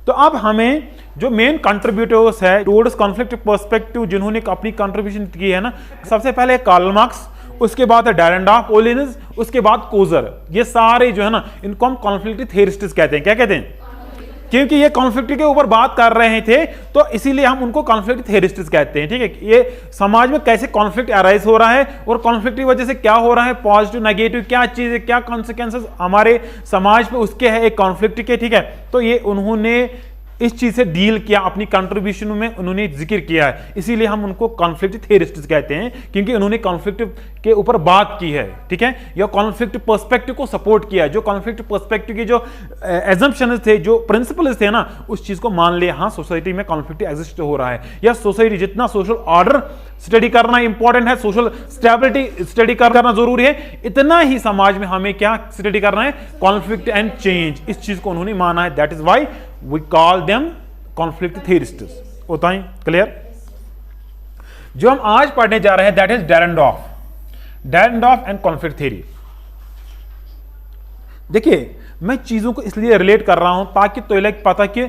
तो अब हमें जो मेन कंट्रीब्यूटर्स है टुवर्ड्स कॉन्फ्लिक्ट पर्सपेक्टिव, जिन्होंने अपनी कंट्रीब्यूशन की है ना, सबसे पहले कार्ल मार्क्स, उसके बाद है डेरेनडॉर्फ, ओलिनस, उसके बाद कोजर। ये सारे जो है ना, इनको हम कॉन्फ्लिक्ट थियरिस्ट्स कहते हैं। क्या कहते हैं? क्योंकि ये कॉन्फ्लिक्ट के ऊपर बात कर रहे थे तो इसीलिए हम उनको कॉन्फ्लिक्ट थियरिस्ट्स कहते हैं। ठीक है, ये समाज में कैसे कॉन्फ्लिक्ट अराइज हो रहा है और कॉन्फ्लिक्ट की वजह से क्या हो रहा है, पॉजिटिव नेगेटिव क्या चीज है, क्या कॉन्सिक्वेंसेस हमारे समाज पे उसके है एक कॉन्फ्लिक्ट के। ठीक है, तो ये उन्होंने इस चीज से डील किया, अपनी कंट्रीब्यूशन में उन्होंने जिक्र किया है, इसीलिए हम उनको कॉन्फ्लिक्ट थियरिस्ट्स कहते हैं, क्योंकि उन्होंने कॉन्फ्लिक्ट के ऊपर बात की है। ठीक है, या कॉन्फ्लिक्ट पर्सपेक्टिव को सपोर्ट किया है। जो कॉन्फ्लिक्ट पर्सपेक्टिव की जो एजम्पशंस थे, जो प्रिंसिपल्स थे ना, उस चीज को मान लिया, हाँ सोसाइटी में कॉन्फ्लिक्ट एग्जिस्ट हो रहा है, या सोसाइटी जितना सोशल ऑर्डर स्टडी करना इंपॉर्टेंट है, सोशल स्टेबिलिटी स्टडी करना जरूरी है, इतना ही समाज में हमें क्या स्टडी करना है, कॉन्फ्लिक्ट एंड चेंज। इस चीज को उन्होंने माना है, that is why we call them conflict theorists. होता है क्लियर? जो हम आज पढ़ने जा रहे हैं that is Dahrendorf and conflict theory. देखिए, मैं चीजों को इसलिए रिलेट कर रहा हूं ताकि तो लाइक पता कि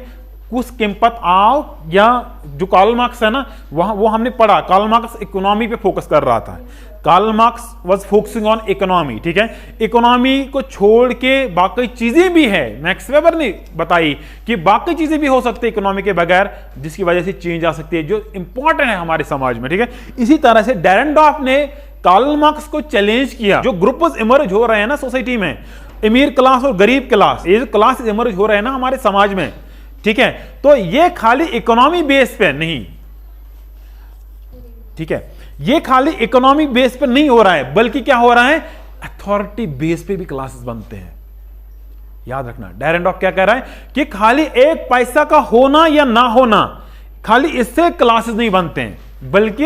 कुछ किंपत आओ, या जो कार्ल मार्क्स है ना, वहां वो हमने पढ़ा, कार्ल मार्क्स इकोनॉमी पे फोकस कर रहा था। Karl Marx was focusing on economy. ठीक है, इकोनॉमी को छोड़ के बाकी चीजें भी है, मैक्स वेबर ने बताई कि बाकी चीजें भी हो सकती है इकोनॉमी के बगैर, जिसकी वजह से चेंज आ सकती है, जो इंपॉर्टेंट है हमारे समाज में। ठीक है, इसी तरह से डेरेनडॉर्फ ने कार्ल मार्क्स को चैलेंज किया। जो ग्रुप्स इमर्ज हो रहे हैं ना सोसाइटी में, अमीर क्लास और गरीब क्लास, ये जो क्लास इमर्ज हो रहे हैं ना हमारे समाज में, ठीक है, तो ये खाली इकोनॉमी बेस पे नहीं, ठीक है, ये खाली इकोनॉमी बेस पे नहीं हो रहा है, बल्कि क्या हो रहा है, अथॉरिटी बेस पे भी क्लासेस बनते हैं। याद रखना, डेरेनडॉर्फ क्या कह रहा है कि खाली एक पैसा का होना या ना होना, खाली इससे क्लासेस नहीं बनते हैं, बल्कि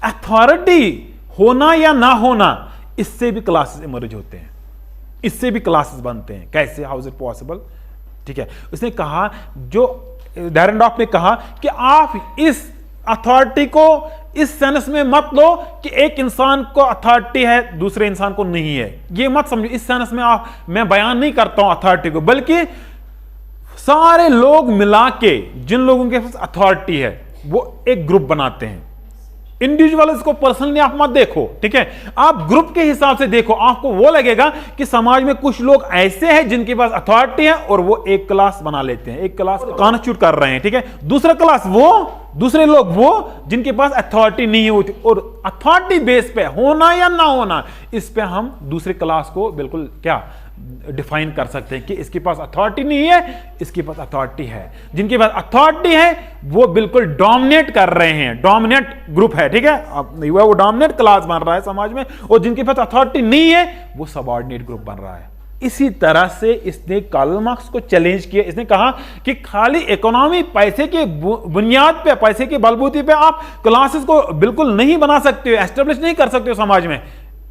अथॉरिटी होना या ना होना, इससे भी क्लासेस इमर्ज होते हैं, इससे भी क्लासेस बनते हैं। कैसे? How is it possible? ठीक है, उसने कहा, जो डेरेनडॉर्फ ने कहा कि आप इस अथॉरिटी को इस सेंस में मत लो कि एक इंसान को अथॉरिटी है दूसरे इंसान को नहीं है, ये मत समझो इस सेंस में। मैं बयान नहीं करता हूं अथॉरिटी को, बल्कि सारे लोग मिला के जिन लोगों के पास अथॉरिटी है वो एक ग्रुप बनाते हैं। इंडिविजुअल्स को पर्सनली आप मत देखो, ठीक है, आप ग्रुप के हिसाब से देखो। आपको वो लगेगा कि समाज में कुछ लोग ऐसे हैं जिनके पास अथॉरिटी है और वो एक क्लास बना लेते हैं, एक क्लास कॉन्स्टिट्यूट कर रहे हैं। ठीक है, दूसरा क्लास वो, दूसरे लोग वो जिनके पास अथॉरिटी नहीं होती, और अथॉरिटी बेस पे होना या ना होना, इस पे हम दूसरे क्लास को बिल्कुल क्या डिफाइन कर सकते हैं कि इसके पास अथॉरिटी नहीं है, इसके पास अथॉरिटी है। जिनके पास अथॉरिटी है वो बिल्कुल डोमिनेट कर रहे हैं, डोमिनेट ग्रुप है। ठीक है, अब वो डोमिनेट क्लास बन रहा है समाज में, और जिनके पास अथॉरिटी नहीं है वो सबऑर्डिनेट ग्रुप बन रहा है। इसी तरह से इसने कार्ल मार्क्स को चैलेंज किया। इसने कहा कि खाली इकोनॉमी, पैसे के बुनियाद पे, पैसे के बलबूते पे आप क्लासेस को बिल्कुल नहीं बना सकते हो, एस्टेब्लिश नहीं कर सकते हो समाज में।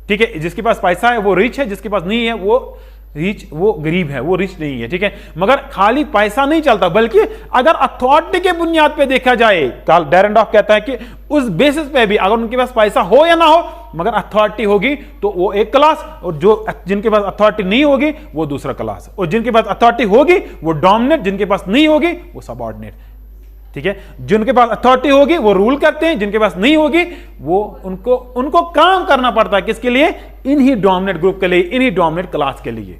ठीक है, जिसके पास पैसा है वो रिच है, जिसके पास नहीं है वो गरीब है, वो रिच नहीं है। ठीक है, मगर खाली पैसा नहीं चलता, बल्कि अगर अथॉरिटी के बुनियाद पे देखा जाए, डेरेनडॉर्फ कहता है कि उस बेसिस पे भी अगर उनके पास पैसा हो या ना हो, मगर अथॉरिटी होगी तो वो एक क्लास, और जो जिनके पास अथॉरिटी नहीं होगी वो दूसरा क्लास, और जिनके पास अथॉरिटी होगी वो डोमिनेट, जिनके पास नहीं होगी वो सबऑर्डिनेट। ठीक है, जिनके पास अथॉरिटी होगी वो रूल करते हैं, जिनके पास नहीं होगी वो उनको काम करना पड़ता है। किसके लिए? इन्हीं डोमिनेट ग्रुप के लिए, इन्हीं डोमिनेट क्लास के लिए।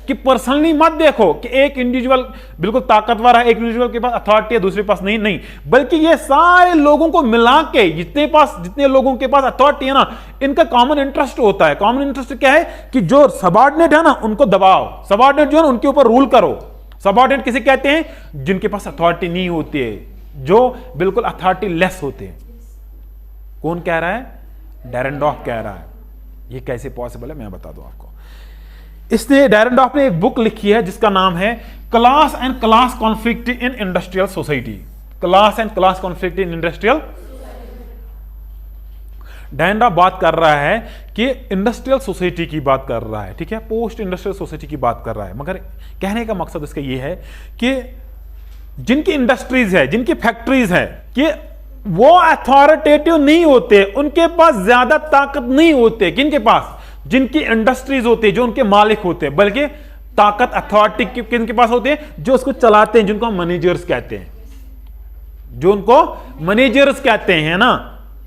कि पर्सनली मत देखो कि एक इंडिविजुअल बिल्कुल ताकतवर है, एक इंडिविजुअल के पास अथॉरिटी है दूसरे पास नहीं, बल्कि ये सारे लोगों को मिला के जितने लोगों के पास अथॉरिटी है ना, इनका कॉमन इंटरेस्ट होता है। कॉमन इंटरेस्ट क्या है कि जो सबऑर्डिनेट है ना उनको दबाओ, सबऑर्डिनेट जो है ना उनके ऊपर रूल करो। सबऑर्डिनेट किसे कहते हैं? जिनके पास अथॉरिटी नहीं होती है, जो बिल्कुल अथॉरिटी लेस होते हैं। कौन कह रहा है? डेरेनडॉर्फ कह रहा है। ये कैसे पॉसिबल है मैं बता दूं आपको। इसने डेरेनडॉर्फ ने एक बुक लिखी है जिसका नाम है class and class conflict in industrial society. Class and class conflict in industrial. Dahrendorf बात कर रहा है कि इंडस्ट्रियल सोसाइटी की बात कर रहा है, ठीक है, पोस्ट इंडस्ट्रियल सोसाइटी की बात कर रहा है, मगर कहने का मकसद इसका यह है कि जिनकी इंडस्ट्रीज है, जिनकी फैक्ट्रीज है, कि वो अथॉरिटेटिव नहीं होते, उनके पास ज्यादा ताकत नहीं होते। किनके पास? जिनकी इंडस्ट्रीज होती है, जो उनके मालिक होते हैं, बल्कि ताकत अथॉरिटी किनके पास होती है? जो उसको चलाते हैं, जिनको मैनेजर्स कहते हैं, जो उनको मैनेजर्स कहते हैं ना,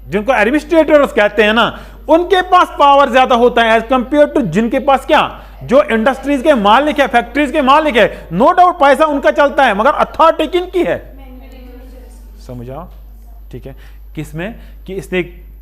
जिनको एडमिनिस्ट्रेटर्स कहते हैं ना, उनके पास पावर ज्यादा होता है एज कंपेयर टू जिनके पास क्या, जो इंडस्ट्रीज के मालिक है, फैक्ट्रीज के मालिक है। नो डाउट पैसा उनका चलता है, मगर अथॉरिटी किनकी है? समझा? ठीक है। किसमें कि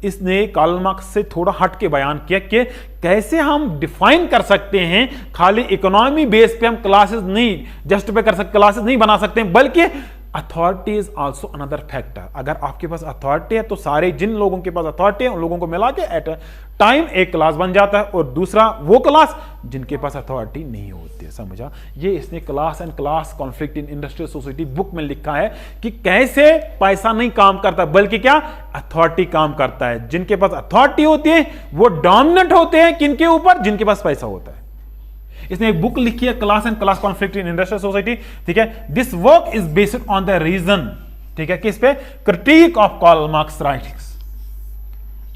इसने कार्ल मार्क्स से थोड़ा हट के बयान किया कि कैसे हम डिफाइन कर सकते हैं, खाली इकोनॉमी बेस पे हम क्लासेस नहीं जस्टिफाई कर सकते, क्लासेस नहीं बना सकते हैं, बल्कि authority is also another factor. अगर आपके पास अथॉरिटी है तो सारे जिन लोगों के पास अथॉरिटी है उन लोगों को मिला के एट अ टाइम एक क्लास बन जाता है, और दूसरा वो क्लास जिनके पास अथॉरिटी नहीं होती है। समझा? ये इसने class and class conflict in industrial society book में लिखा है कि कैसे पैसा नहीं काम करता बल्कि क्या, अथॉरिटी काम करता है। जिनके पास अथॉरिटी होती है वो डोमिनेंट होते हैं किनके ऊपर? जिनके पास पैसा होता है। इसने एक बुक लिखी है, class and class conflict in industrial society. ठीक है। This work is based on the reason, ठीक है, किस पे? Critique of Karl Marx writings.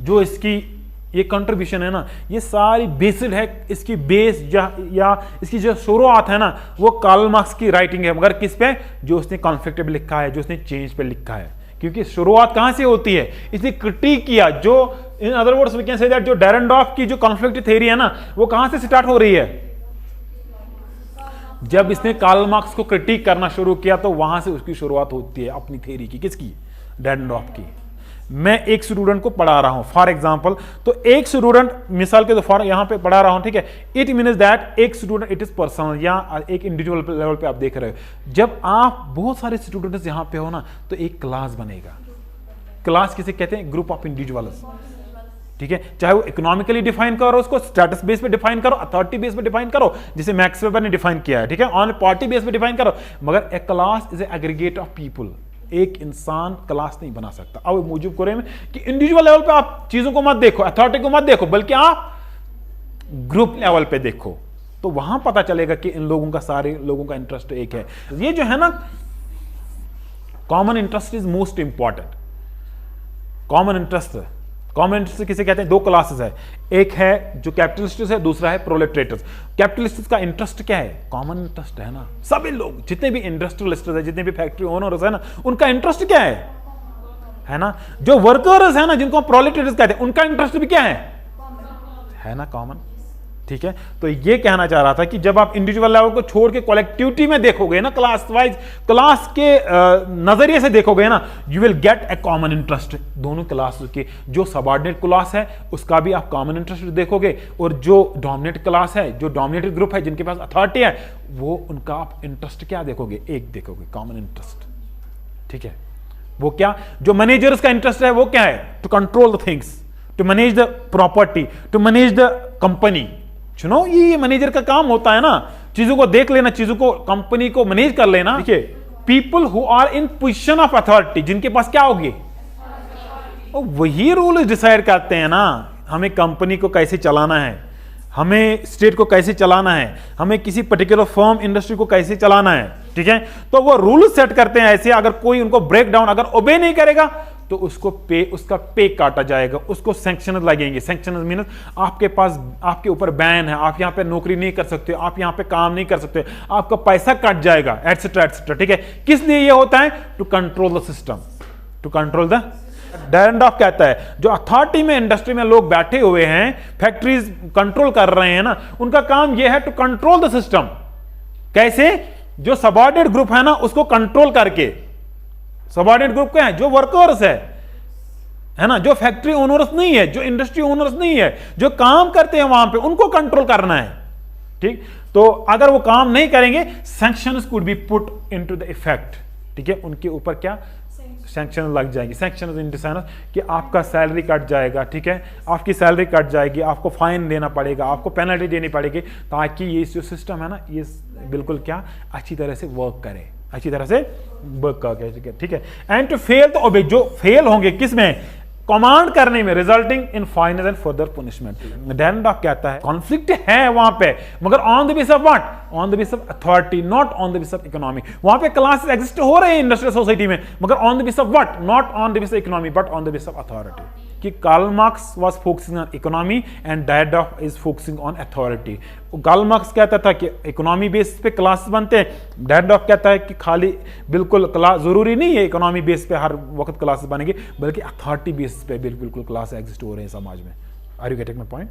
जो इसकी ये कंट्रीब्यूशन है ना, ये सारी बेस्ड है, इसकी बेस या इसकी जो शुरुआत है ना, वो कार्ल मार्क्स की राइटिंग है, मगर किस पे? जो उसने कॉन्फ्लिक्ट पे लिखा है, जो उसने चेंज पे लिखा है। क्योंकि शुरुआत कहां से होती है? इसने क्रिटिक किया। जो in other words we can say that जो डेरेंडॉर्फ की जो कॉन्फ्लिक्ट थ्योरी है ना, वो कहां से स्टार्ट हो रही है? जब इसने कार्ल मार्क्स को क्रिटिक करना शुरू किया तो वहां से उसकी शुरुआत होती है अपनी थ्योरी की। किसकी? डेरेंडॉर्फ की। मैं एक स्टूडेंट को पढ़ा रहा हूं फॉर एग्जांपल, तो एक स्टूडेंट मिसाल के तो यहां पे पढ़ा रहा हूं, ठीक है, इट मीन्स दैट एक स्टूडेंट इट इज पर्सनल या एक इंडिविजुअल लेवल पे आप देख रहे हो। जब आप बहुत सारे स्टूडेंट्स यहां पे हो ना, तो एक क्लास बनेगा। क्लास किसे कहते हैं? Group of individuals. ठीक है। चाहे वो इकोनॉमिकली डिफाइन करो, उसको स्टेटस बेस पे डिफाइन करो, अथॉरिटी बेस पे डिफाइन करो, जिसे मैक्स वेबर ने डिफाइन किया है। ठीक है। ऑन पार्टी बेस पे डिफाइन करो, मगर a class is aggregate of people. एक इंसान क्लास नहीं बना सकता। अब मूजिब कुरैशी में कि इंडिविजुअल लेवल पे आप चीजों को मत देखो, अथॉरिटी को मत देखो, बल्कि आप ग्रुप लेवल पे देखो, तो वहां पता चलेगा कि इन लोगों का, सारे लोगों का इंटरेस्ट एक है। ये जो है ना, common interest is most important. Common interest किसे कहते हैं? दो क्लासेस है, एक है जो कैपिटलिस्ट्स है, दूसरा है प्रोलेटरिएट्स। कैपिटलिस्ट्स का इंटरेस्ट क्या है? कॉमन इंटरेस्ट है ना। सभी लोग, जितने भी इंडस्ट्रियलिस्ट है, जितने भी फैक्ट्री ओनर्स है ना, उनका इंटरेस्ट क्या है ना। जो वर्कर्स है ना, जिनको प्रोलेटरिएट्स कहते हैं, उनका इंटरेस्ट भी क्या है ना, कॉमन। ठीक है। तो ये कहना चाह रहा था कि जब आप इंडिविजुअल लेवल को छोड़ के कलेक्टिविटी में देखोगे ना, क्लास वाइज, क्लास के नजरिए से देखोगे ना, you will get A common interest. दोनों क्लास के, जो सबऑर्डिनेट क्लास है उसका भी आप कॉमन इंटरेस्ट देखोगे, और जो डोमिनेट क्लास है, जो डोमिनेटेड ग्रुप है, जिनके पास अथॉरिटी है, वो उनका आप इंटरेस्ट क्या देखोगे? एक देखोगे, कॉमन इंटरेस्ट। ठीक है। वो क्या? जो मैनेजर्स का इंटरेस्ट है वो क्या है? To control the things, to manage the property, to manage the company. सुनो, ये मैनेजर का काम होता है ना, चीजों को देख लेना, चीजों को, कंपनी को मैनेज कर लेना। देखिए, people who are in position of authority, जिनके पास क्या होगी, वही रूल डिसाइड करते हैं ना, हमें कंपनी को कैसे चलाना है, हमें स्टेट को कैसे चलाना है, हमें किसी पर्टिकुलर फर्म, इंडस्ट्री को कैसे चलाना है। ठीक है। तो वो रूल सेट करते हैं ऐसे, अगर कोई उनको ब्रेक डाउन, अगर ओबे नहीं करेगा तो उसको उसका पे काटा जाएगा, उसको सैंक्शन लगेंगे। सैंक्शन मीन्स आपके पास, आपके ऊपर बैन है, आप यहां पे नौकरी नहीं कर सकते, आप यहां पे काम नहीं कर सकते, आपका पैसा कट जाएगा, एटसेट्रा एटसेट्रा। ठीक है। किस लिए ये होता है? To control the system, to control the. Dahrendorf कहता है जो अथॉरिटी में, इंडस्ट्री में लोग बैठे हुए हैं, फैक्ट्रीज कंट्रोल कर रहे हैं ना, उनका काम यह है टू कंट्रोल द सिस्टम। कैसे? जो सबऑर्डिनेट ग्रुप है ना, उसको कंट्रोल करके। सबऑर्डिनेट ग्रुप क्या है? जो वर्कर्स है ना, जो फैक्ट्री ओनर्स नहीं है, जो इंडस्ट्री ओनर्स नहीं है, जो काम करते हैं वहां पे, उनको कंट्रोल करना है। ठीक। तो अगर वो काम नहीं करेंगे, sanctions could be put into the effect. ठीक है। उनके ऊपर क्या सैंक्शन लग जाएंगे। सैंक्शन इन द सेंस कि आपका सैलरी कट जाएगा। ठीक है। आपकी सैलरी कट जाएगी, आपको फाइन देना पड़ेगा, आपको पेनल्टी देनी पड़ेगी, ताकि ये जो सिस्टम है ना, ये बिल्कुल क्या अच्छी तरह से वर्क करे, अच्छी तरह से वर्क करके। ठीक है। एंड टू फेल तो ओबे, जो फेल होंगे किसमें? कमांड करने में, resulting in final and further punishment. Dahrendorf कहता है कॉन्फ्लिक्ट है वहां पे, मगर on the base of what? On the base of authority, not on the base of economy. वहां पे क्लासेस एग्जिस्ट हो रहे हैं इंडस्ट्रियल सोसाइटी में, मगर on the base of what? Not on the base of economy, but on the base of authority. कि Karl Marx was focusing on economy and Dahrendorf is focusing on authority. Karl Marx कहता था कि economy base पे classes बनते हैं, डायरडॉफ कहता है कि खाली बिल्कुल क्लास जरूरी नहीं है इकोनॉमी बेस पे हर वक्त क्लासेस बनेंगे, बल्कि अथॉरिटी बेस पे बिल्कुल क्लास एग्जिस्ट हो रहे हैं समाज में। Are you getting my point?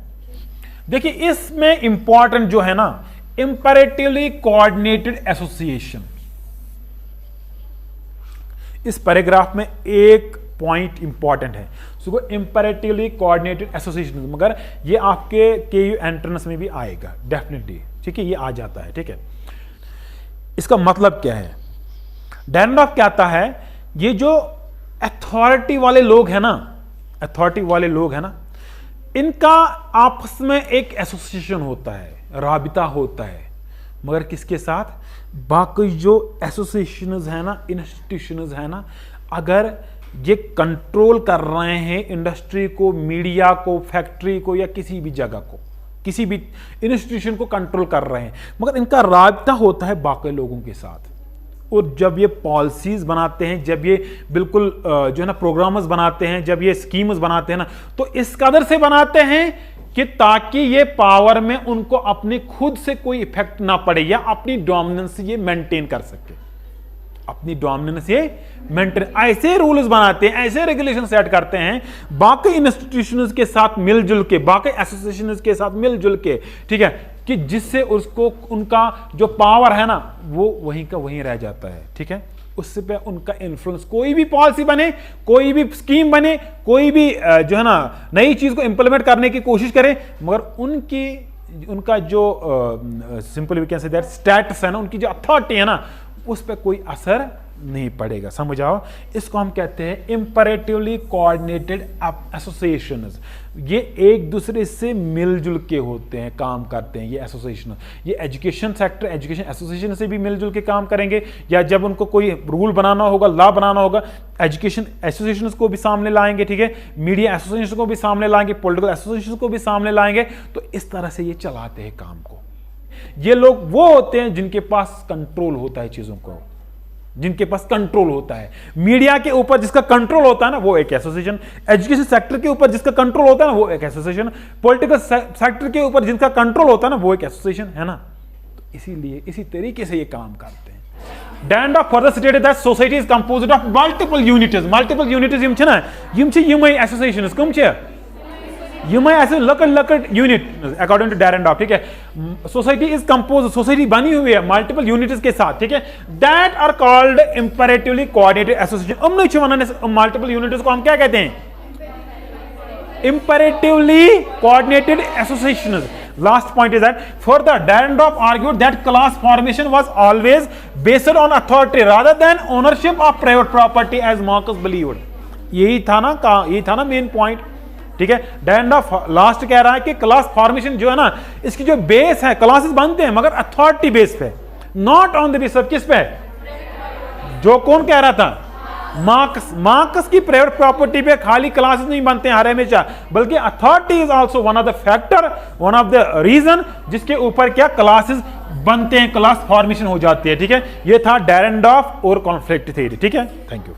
देखिए इसमें इंपॉर्टेंट जो है ना, इंपैरेटिवली कोऑर्डिनेटेड एसोसिएशन। इस पैराग्राफ में एक पॉइंट इंपॉर्टेंट है, सो इंपैरेटिवली कोऑर्डिनेटेड एसोसिएशन, मगर ये आपके केयू एंट्रेंस में भी आएगा डेफिनेटली, ठीक है, ये आ जाता है, ठीक है। इसका मतलब क्या है? डैरेंडॉर्फ कहता है ये जो अथॉरिटी वाले लोग हैं ना, इनका आपस में एक एसोसिएशन होता है, राबिता होता है, मगर किसके साथ? बाकी जो एसोसिएशंस है ना, इंस्टीट्यूशंस है ना, अगर ये कंट्रोल कर रहे हैं इंडस्ट्री को, मीडिया को, फैक्ट्री को, या किसी भी जगह को, किसी भी इंस्टीट्यूशन को कंट्रोल कर रहे हैं, मगर इनका राबिता होता है बाकी लोगों के साथ। और जब ये पॉलिसीज बनाते हैं, जब ये बिल्कुल जो है ना प्रोग्राम्स बनाते हैं, जब ये स्कीम्स बनाते हैं ना, तो इस कदर से बनाते हैं कि ताकि ये पावर में उनको अपने खुद से कोई इफेक्ट ना पड़े, या अपनी डोमिनेंस ये मेंटेन कर सके, अपनी डोमिनेंस ये मेंटेन। ऐसे रूल्स बनाते हैं, ऐसे रेगुलेशन सेट करते हैं बाकी इंस्टीट्यूशंस के साथ मिलजुल के, बाकी एसोसिएशंस के साथ मिलजुल के, ठीक है, कि जिससे उसको उनका जो पावर है ना वो वहीं का वहीं रह जाता है, ठीक है। उससे पे उनका इन्फ्लुएंस, कोई भी पॉलिसी बने, कोई भी स्कीम बने, कोई भी जो है ना नई चीज को इंप्लीमेंट करने की कोशिश करे, मगर उनका जो simple we can say that status है ना, उनकी जो अथॉरिटी है ना, उस पर कोई असर नहीं पड़ेगा। समझ आओ, इसको हम कहते हैं इंपैरेटिवली कोऑर्डिनेटेड एसोसिएशंस। ये एक दूसरे से मिलजुल के होते हैं, काम करते हैं ये एसोसिएशन। ये एजुकेशन सेक्टर, एजुकेशन एसोसिएशन से भी मिलजुल के काम करेंगे, या जब उनको कोई रूल बनाना होगा, लॉ बनाना होगा, एजुकेशन एसोसिएशन को भी सामने लाएंगे, ठीक है, मीडिया एसोसिएशन को भी सामने लाएंगे, पॉलिटिकल एसोसिएशन को भी सामने लाएंगे। तो इस तरह से ये चलाते हैं काम को। ये लोग वो होते हैं जिनके पास कंट्रोल होता है चीजों को, जिनके पास कंट्रोल होता है। मीडिया के ऊपर जिसका कंट्रोल होता है ना, वो एक एसोसिएशन। एजुकेशन सेक्टर के ऊपर जिसका कंट्रोल होता है ना, वो एक एसोसिएशन। पॉलिटिकल सेक्टर के ऊपर जिसका कंट्रोल होता है ना, वो एक एसोसिएशन है ना। तो इसीलिए इसी तरीके से ये काम करते हैं। डैरेंडॉर्फ further stated that society is composed of multiple unities. Multiple unities yum chhe na, yum che yumai associations kum che yumai ऐसे लकड़ यूनिट अकॉर्डिंग टू डैरेंडॉर्फ, ठीक है। सोसाइटी इज कंपोज, सोसाइटी बनी हुई है मल्टीपल यूनिट्स के साथ, ठीक है। That are called imperatively coordinated association. उन मल्टीपल यूनिट्स को हम क्या कहते हैं? Imperatively coordinated associations. Last point is that further Dahrendorf argued that class formation was always based on authority rather than ownership of private property as Marcus believed. यही था ना main point, ठीक है। डैरेंडॉर्फ लास्ट कह रहा है कि क्लास फॉर्मेशन जो है ना, इसकी जो बेस है, क्लासेस बनते हैं मगर अथॉरिटी बेस पे, नॉट ऑन द रिसर्च। किस पे? जो कौन कह रहा था? मार्क्स की प्राइवेट प्रॉपर्टी पे खाली क्लासेस नहीं बनते हैं हर हमेशा, बल्कि authority is also one of the factor, one of the reason जिसके ऊपर क्या क्लासेस बनते हैं, क्लास फॉर्मेशन हो जाती है, ठीक है। ये था डैरेंडॉर्फ और कॉन्फ्लिक्ट थ्योरी, ठीक है। Thank you.